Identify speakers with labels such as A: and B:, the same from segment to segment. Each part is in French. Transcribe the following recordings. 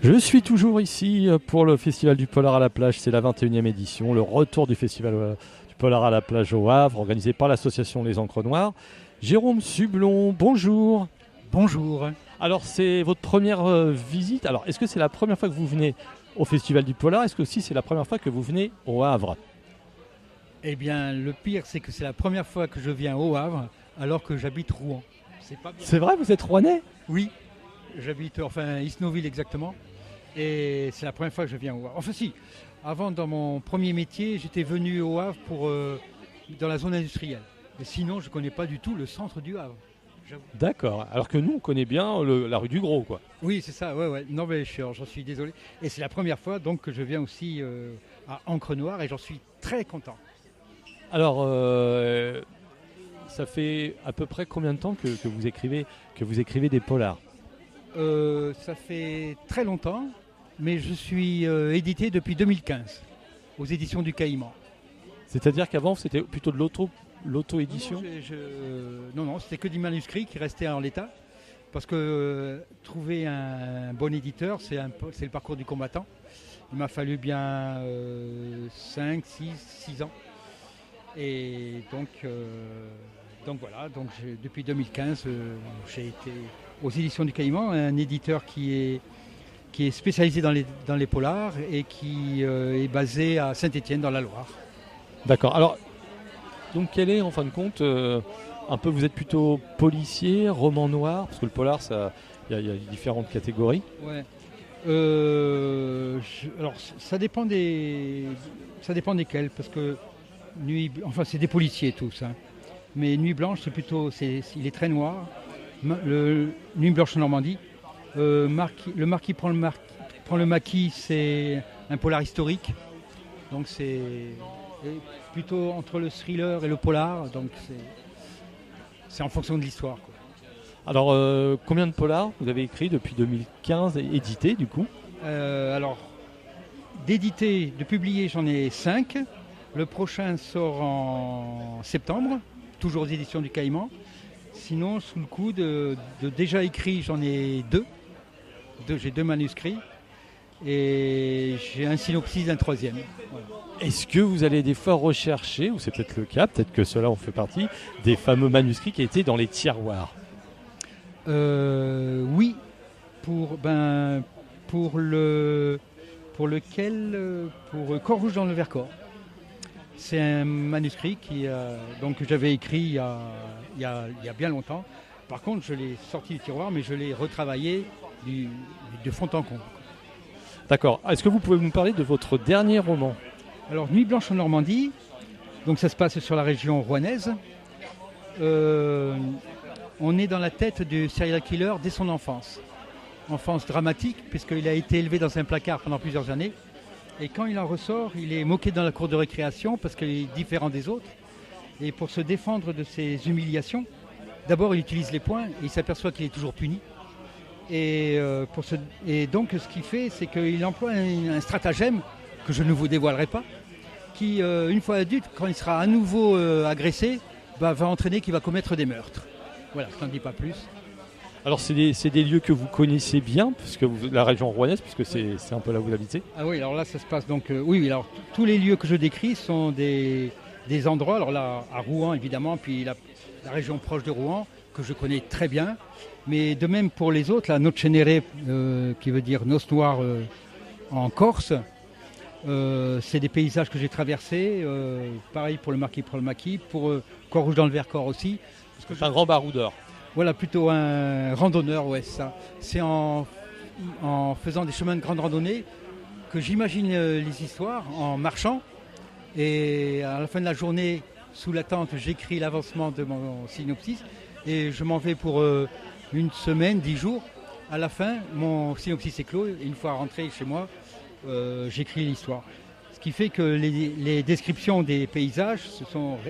A: Je suis toujours ici pour le Festival du Polar à la plage, c'est la 21e édition, le retour du Festival du Polar à la plage au Havre, organisé par l'association Les Encres Noires. Jérôme Sublon, bonjour.
B: Bonjour.
A: Alors c'est votre première visite, alors est-ce que c'est la première fois que vous venez au Festival du Polar, est-ce que aussi c'est la première fois que vous venez au Havre?
B: Eh bien, le pire, c'est que c'est la première fois que je viens au Havre, alors que j'habite Rouen. C'est pas bien.
A: C'est vrai, vous êtes rouennais?
B: Oui, j'habite, Isnoville exactement. Et c'est la première fois que je viens au Havre. Enfin si, avant, dans mon premier métier, j'étais venu au Havre dans la zone industrielle. Mais sinon, je ne connais pas du tout le centre du Havre. J'avoue.
A: D'accord, alors que nous on connaît bien la rue du Gros quoi.
B: Oui, c'est ça, ouais. Non, mais j'en suis désolé. Et c'est la première fois donc que je viens aussi à Encre Noire et j'en suis très content.
A: Alors, ça fait à peu près combien de temps que vous écrivez des polars?
B: Ça fait très longtemps, mais je suis édité depuis 2015 aux éditions du Caïman.
A: C'est-à-dire qu'avant c'était plutôt de l'auto-édition?
B: Non, c'était que du manuscrit qui restait en l'état. Parce que trouver un bon éditeur, c'est le parcours du combattant. Il m'a fallu bien 5, 6 ans. Et donc voilà, depuis 2015, j'ai été aux éditions du Caïman, un éditeur qui est spécialisé dans les polars et qui est basé à Saint-Étienne dans la Loire.
A: D'accord. Alors, donc quel est en fin de compte un peu, vous êtes plutôt policier, roman noir, parce que le polar, il y a différentes catégories.
B: Ouais. Alors ça dépend desquels, parce que c'est des policiers tous, hein. Mais Nuit Blanche, il est très noir. Nuit Blanche en Normandie. Le marquis prend le maquis, c'est un polar historique. Donc c'est plutôt entre le thriller et le polar. Donc c'est en fonction de l'histoire, quoi.
A: Alors, combien de polars vous avez écrit depuis 2015 et édité du coup?
B: Alors, d'édité, de publier, j'en ai 5. Le prochain sort en septembre, toujours aux éditions du Caïman. Sinon, sous le coup de déjà écrit, j'en ai 2. J'ai 2 manuscrits. Et j'ai un synopsis d'un 3e. Voilà.
A: Est-ce que vous allez des fois rechercher, ou c'est peut-être le cas, peut-être que cela en fait partie, des fameux manuscrits qui étaient dans les tiroirs?
B: Oui, pour Corps Rouge dans le Vercors. C'est un manuscrit que j'avais écrit il y a bien longtemps. Par contre, je l'ai sorti du tiroir, mais je l'ai retravaillé de fond en comble.
A: D'accord. Est-ce que vous pouvez nous parler de votre dernier roman?
B: Alors, Nuit Blanche en Normandie, donc ça se passe sur la région rouennaise. On est dans la tête du serial killer dès son enfance. Enfance dramatique, puisqu'il a été élevé dans un placard pendant plusieurs années. Et quand il en ressort, il est moqué dans la cour de récréation parce qu'il est différent des autres. Et pour se défendre de ces humiliations, d'abord il utilise les poings et il s'aperçoit qu'il est toujours puni. Et donc ce qu'il fait, c'est qu'il emploie un stratagème que je ne vous dévoilerai pas, qui, une fois adulte, quand il sera à nouveau agressé, va entraîner qu'il va commettre des meurtres. Voilà, je n'en dis pas plus.
A: Alors c'est des lieux que vous connaissez bien, la région rouennaise, puisque c'est un peu là où vous habitez.
B: Ah oui, alors là ça se passe donc... oui, alors tous les lieux que je décris sont des endroits, alors là à Rouen évidemment, puis la région proche de Rouen, que je connais très bien. Mais de même pour les autres, la Noce Nere, qui veut dire noce noire en Corse, c'est des paysages que j'ai traversés. Pareil pour le marquis prend le maquis, pour Corps Rouge dans le Vercors aussi.
A: C'est un grand baroudeur.
B: Voilà, plutôt un randonneur, ouais, ça. C'est en faisant des chemins de grande randonnée que j'imagine les histoires, en marchant. Et à la fin de la journée, sous la tente, j'écris l'avancement de mon synopsis. Et je m'en vais pour une semaine, 10 jours. À la fin, mon synopsis est clos. Et une fois rentré chez moi, j'écris l'histoire. Ce qui fait que les descriptions des paysages,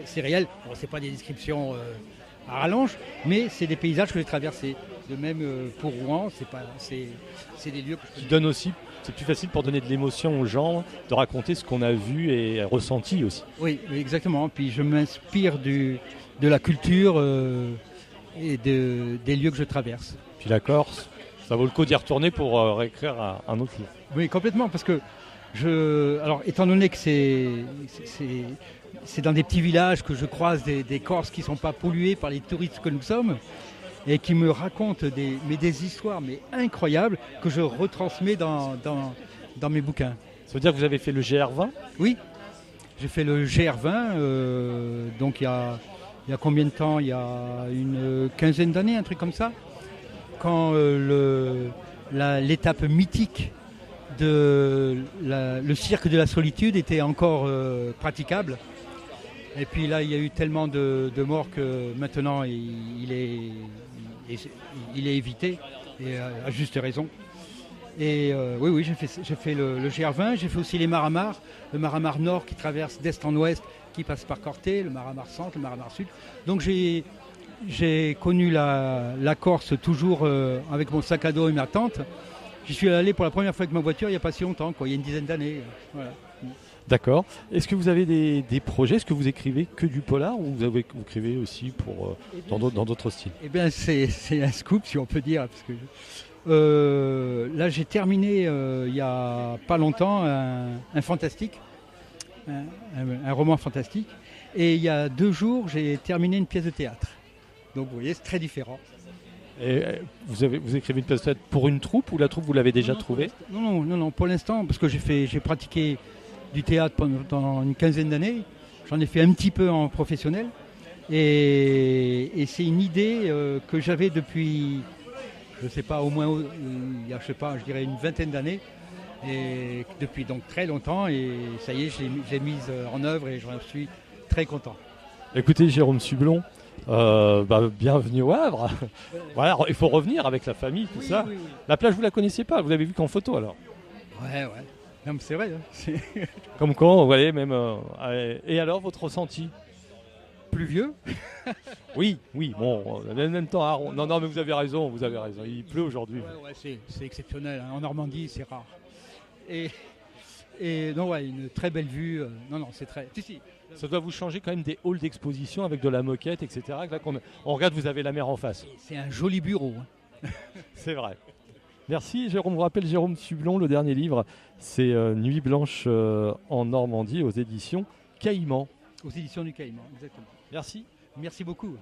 B: c'est réel. Bon, c'est pas des descriptions... à rallonge, mais c'est des paysages que j'ai traversés. De même pour Rouen, c'est des lieux que je
A: donne aussi, c'est plus facile pour donner de l'émotion aux gens, de raconter ce qu'on a vu et ressenti aussi.
B: Oui, exactement. Puis je m'inspire de la culture et des lieux que je traverse.
A: Puis la Corse, Ça vaut le coup d'y retourner pour réécrire un autre livre.
B: Oui, complètement, parce que alors, étant donné que c'est dans des petits villages que je croise des Corses qui ne sont pas pollués par les touristes que nous sommes et qui me racontent des histoires incroyables que je retransmets dans mes bouquins.
A: Ça veut dire que vous avez fait le GR20 ?
B: Oui, j'ai fait le GR20, donc il y a combien de temps ? Il y a une quinzaine d'années, un truc comme ça, quand l'étape mythique de le cirque de la solitude était encore praticable. Et puis là, il y a eu tellement de morts que maintenant, il est évité, et à juste raison. Et oui, j'ai fait le GR20, j'ai fait aussi les Maramars, le Maramar Nord qui traverse d'est en ouest, qui passe par Corté, le Maramar Centre, le Maramar Sud. Donc j'ai connu la Corse toujours avec mon sac à dos et ma tente. J'y suis allé pour la première fois avec ma voiture il n'y a pas si longtemps, il y a une dizaine d'années. Voilà.
A: D'accord. Est-ce que vous avez des projets ? Est-ce que vous écrivez que du polar ou vous écrivez aussi dans d'autres styles ?
B: Eh bien, c'est un scoop, si on peut dire. Parce que, là, j'ai terminé il n'y a pas longtemps un fantastique, un roman fantastique. Et il y a 2 jours, j'ai terminé une pièce de théâtre. Donc, vous voyez, c'est très différent.
A: Et vous écrivez une pièce de théâtre pour une troupe ou la troupe vous l'avez déjà trouvée ?
B: Non, pour l'instant, parce que j'ai pratiqué du théâtre pendant une quinzaine d'années. J'en ai fait un petit peu en professionnel. Et c'est une idée que j'avais depuis, je ne sais pas, au moins, je dirais une vingtaine d'années. Et depuis donc très longtemps. Et ça y est, je l'ai mise en œuvre et j'en suis très content.
A: Écoutez, Jérôme Sublon, bienvenue au Havre. Voilà, il faut revenir avec la famille, tout ça.
B: Oui.
A: La plage, vous la connaissiez pas, vous l'avez vue qu'en photo alors.
B: Ouais. Non, mais c'est vrai. Hein.
A: Comme quoi, vous voyez, même. Et alors, votre ressenti ?
B: Pluvieux.
A: Oui, bon, en même temps, non, mais vous avez raison, il pleut aujourd'hui.
B: Ouais, c'est exceptionnel. Hein. En Normandie, c'est rare. Et non, ouais, une très belle vue. Non, c'est très. Si.
A: Ça doit vous changer quand même des halls d'exposition avec de la moquette, etc. Là, on regarde, vous avez la mer en face.
B: C'est un joli bureau. Hein.
A: C'est vrai. Merci Jérôme. Je vous rappelle Jérôme Sublon, le dernier livre, c'est Nuit blanche en Normandie aux éditions Caïman.
B: Aux éditions du Caïman, exactement.
A: Merci.
B: Merci beaucoup.